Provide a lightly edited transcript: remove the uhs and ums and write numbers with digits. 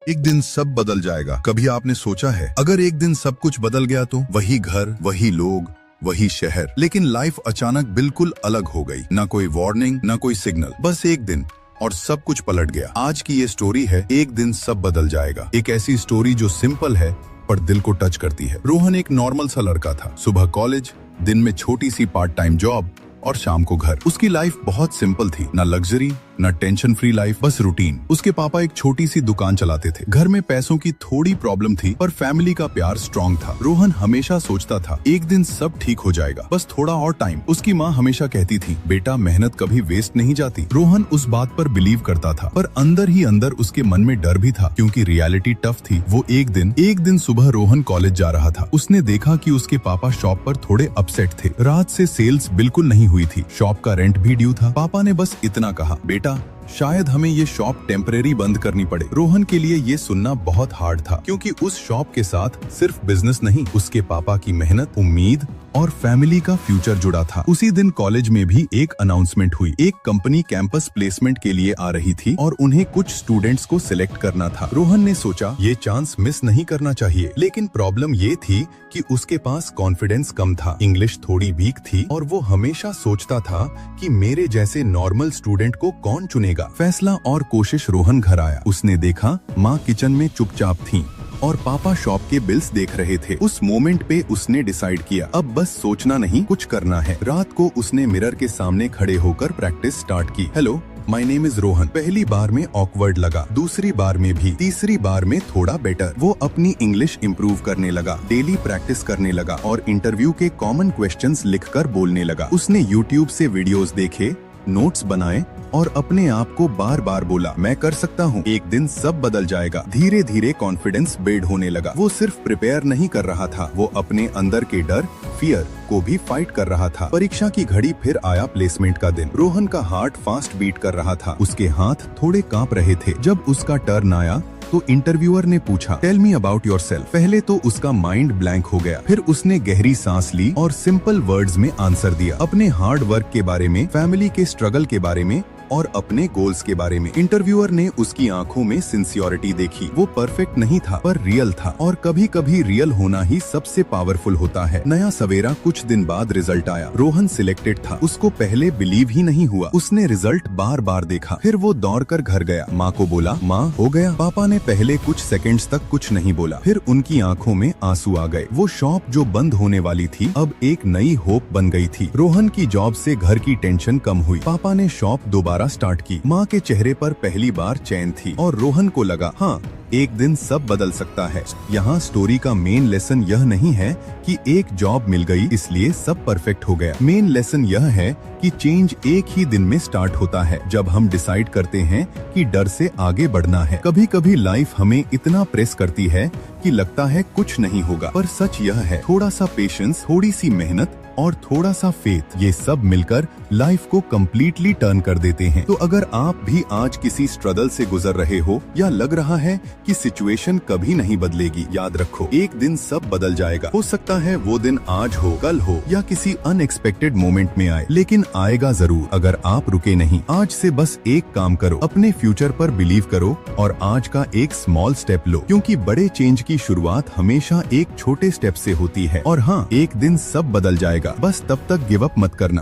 एक दिन सब बदल जाएगा। कभी आपने सोचा है अगर एक दिन सब कुछ बदल गया तो? वही घर, वही लोग, वही शहर, लेकिन लाइफ अचानक बिल्कुल अलग हो गई। ना कोई वार्निंग, ना कोई सिग्नल, बस एक दिन और सब कुछ पलट गया। आज की ये स्टोरी है एक दिन सब बदल जाएगा। एक ऐसी स्टोरी जो सिंपल है पर दिल को टच करती है। रोहन एक नॉर्मल सा लड़का था। सुबह कॉलेज, दिन में छोटी सी पार्ट टाइम जॉब और शाम को घर। उसकी लाइफ बहुत सिंपल थी, ना लग्जरी ना टेंशन फ्री लाइफ, बस रूटीन। उसके पापा एक छोटी सी दुकान चलाते थे। घर में पैसों की थोड़ी प्रॉब्लम थी पर फैमिली का प्यार स्ट्रॉन्ग था। रोहन हमेशा सोचता था एक दिन सब ठीक हो जाएगा, बस थोड़ा और टाइम। उसकी माँ हमेशा कहती थी बेटा मेहनत कभी वेस्ट नहीं जाती। रोहन उस बात पर बिलीव करता था पर अंदर ही अंदर उसके मन में डर भी था क्योंकि रियलिटी टफ थी। वो एक दिन सुबह रोहन कॉलेज जा रहा था। उसने देखा कि उसके पापा शॉप पर थोड़े अपसेट थे। रात से सेल्स बिल्कुल नहीं हुई थी, शॉप का रेंट भी ड्यू था। पापा ने बस इतना कहा बेटा शायद हमें ये शॉप टेम्परेरी बंद करनी पड़े। रोहन के लिए ये सुनना बहुत हार्ड था क्योंकि उस शॉप के साथ सिर्फ बिजनेस नहीं, उसके पापा की मेहनत, उम्मीद और फैमिली का फ्यूचर जुड़ा था। उसी दिन कॉलेज में भी एक अनाउंसमेंट हुई। एक कंपनी कैंपस प्लेसमेंट के लिए आ रही थी और उन्हें कुछ स्टूडेंट्स को सिलेक्ट करना था। रोहन ने सोचा ये चांस मिस नहीं करना चाहिए, लेकिन प्रॉब्लम ये थी कि उसके पास कॉन्फिडेंस कम था, इंग्लिश थोड़ी वीक थी और वो हमेशा सोचता था कि मेरे जैसे नॉर्मल स्टूडेंट को कौन चुनेगा। फैसला और कोशिश। रोहन घर आया। उसने देखा माँ किचन में चुपचाप थी और पापा शॉप के बिल्स देख रहे थे। उस मोमेंट पे उसने डिसाइड किया अब बस सोचना नहीं, कुछ करना है। रात को उसने मिरर के सामने खड़े होकर प्रैक्टिस स्टार्ट की। Hello, my name is Rohan. पहली बार में ऑकवर्ड लगा, दूसरी बार में भी, तीसरी बार में थोड़ा बेटर। वो अपनी इंग्लिश इम्प्रूव करने लगा, डेली प्रैक्टिस करने लगा और इंटरव्यू के कॉमन क्वेश्चंस लिखकर बोलने लगा। उसने यूट्यूब से वीडियोस देखे, नोट्स बनाए और अपने आप को बार बार बोला मैं कर सकता हूँ, एक दिन सब बदल जाएगा। धीरे धीरे कॉन्फिडेंस बिल्ड होने लगा। वो सिर्फ प्रिपेयर नहीं कर रहा था, वो अपने अंदर के डर, फियर को भी फाइट कर रहा था। परीक्षा की घड़ी फिर आया, प्लेसमेंट का दिन। रोहन का हार्ट फास्ट बीट कर रहा था, उसके हाथ थोड़े कांप रहे थे। जब उसका टर्न आया तो इंटरव्यूअर ने पूछा टेल मी अबाउट योरसेल्फ। पहले तो उसका माइंड ब्लैंक हो गया, फिर उसने गहरी सांस ली और सिंपल वर्ड्स में आंसर दिया, अपने हार्ड वर्क के बारे में, फैमिली के स्ट्रगल के बारे में और अपने गोल्स के बारे में। इंटरव्यूअर ने उसकी आंखों में सिंसियरिटी देखी। वो परफेक्ट नहीं था पर रियल था और कभी कभी रियल होना ही सबसे पावरफुल होता है। नया सवेरा। कुछ दिन बाद रिजल्ट आया। रोहन सिलेक्टेड था। उसको पहले बिलीव ही नहीं हुआ। उसने रिजल्ट बार बार देखा, फिर वो दौड़कर घर गया। माँ को बोला माँ हो गया। पापा ने पहले कुछ सेकंड्स तक कुछ नहीं बोला, फिर उनकी आंखों में आंसू आ गए। वो शॉप जो बंद होने वाली थी अब एक नई होप बन गई थी। रोहन की जॉब से घर की टेंशन कम हुई। पापा ने शॉप दोबारा स्टार्ट की। माँ के चेहरे पर पहली बार चैन थी और रोहन को लगा हाँ एक दिन सब बदल सकता है। यहाँ स्टोरी का मेन लेसन यह नहीं है कि एक जॉब मिल गई इसलिए सब परफेक्ट हो गया। मेन लेसन यह है कि चेंज एक ही दिन में स्टार्ट होता है जब हम डिसाइड करते हैं कि डर से आगे बढ़ना है। कभी कभी लाइफ हमें इतना प्रेस करती है कि लगता है कुछ नहीं होगा, पर सच यह है थोड़ा सा पेशेंस, थोड़ी सी मेहनत और थोड़ा सा फेथ, ये सब मिलकर लाइफ को कम्प्लीटली टर्न कर देते हैं। तो अगर आप भी आज किसी स्ट्रगल से गुजर रहे हो या लग रहा है कि सिचुएशन कभी नहीं बदलेगी, याद रखो एक दिन सब बदल जाएगा। हो सकता है वो दिन आज हो, कल हो या किसी अनएक्सपेक्टेड मोमेंट में आए, लेकिन आएगा जरूर अगर आप रुके नहीं। आज से बस एक काम करो, अपने फ्यूचर पर बिलीव करो और आज का एक स्मॉल स्टेप लो, क्योंकि बड़े चेंज की शुरुआत हमेशा एक छोटे स्टेप से होती है। और हाँ, एक दिन सब बदल जाएगा, बस तब तक गिव अप मत करना।